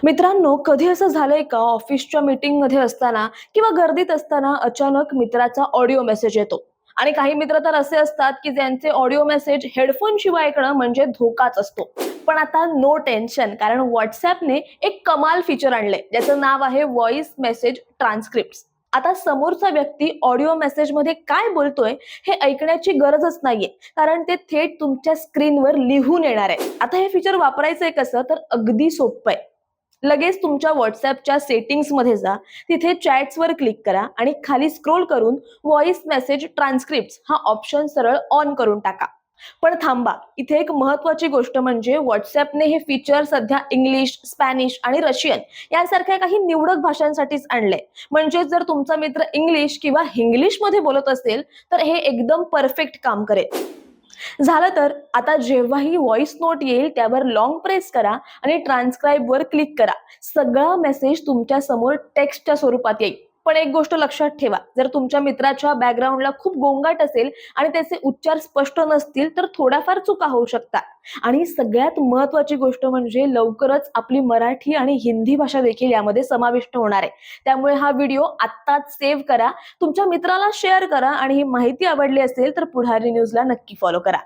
मित्रांनो, कधी असं झालंय का ऑफिसच्या मीटिंग मध्ये असताना किंवा गर्दीत असताना अचानक मित्राचा ऑडिओ मेसेज येतो आणि काही मित्र तर असे असतात की ज्यांचे ऑडिओ मेसेज हेडफोन शिवाय ऐकणं म्हणजे धोकाच असतो. पण आता नो टेन्शन, कारण व्हॉट्सअपने एक कमाल फीचर आणलंय ज्याचं नाव आहे व्हॉइस मेसेज ट्रान्सक्रिप्ट. आता समोरचा व्यक्ती ऑडिओ मेसेज मध्ये काय बोलतोय हे ऐकण्याची गरजच नाहीये, कारण ते थेट तुमच्या स्क्रीनवर लिहून येणार आहे. आता हे फीचर वापरायचंय कसं, तर अगदी सोपं आहे. लगेच तुमच्या व्हॉट्सअपच्या सेटिंग्समध्ये जा, तिथे चॅट्सवर क्लिक करा आणि खाली स्क्रोल करून व्हॉइस मेसेज ट्रान्सक्रिप्ट हा ऑप्शन सरळ ऑन करून टाका. पण थांबा, इथे एक महत्वाची गोष्ट म्हणजे व्हॉट्सअपने हे फीचर सध्या इंग्लिश, स्पॅनिश आणि रशियन यांसारख्या काही निवडक भाषांसाठीच आणलंय. म्हणजे जर तुमचा मित्र इंग्लिश किंवा हिंग्लिश मध्ये बोलत असेल तर हे एकदम परफेक्ट काम करेल. झालं तर आता जेव्हाही व्हॉइस नोट येईल त्यावर लॉंग प्रेस करा आणि ट्रान्सक्राईब वर क्लिक करा. सगळा मेसेज तुमच्या समोर टेक्स्टच्या स्वरूपात येईल. पण एक गोष्ट लक्षात ठेवा, जर तुमच्या मित्राच्या बॅकग्राऊंडला खूप गोंगाट असेल आणि त्याचे उच्चार स्पष्ट नसतील तर थोड्याफार चुका होऊ शकतात. आणि सगळ्यात महत्वाची गोष्ट म्हणजे लवकरच आपली मराठी आणि हिंदी भाषा देखील यामध्ये समाविष्ट होणार आहे. त्यामुळे हा व्हिडिओ आत्ताच सेव्ह करा, तुमच्या मित्राला शेअर करा आणि ही माहिती आवडली असेल तर पुढारी न्यूजला नक्की फॉलो करा.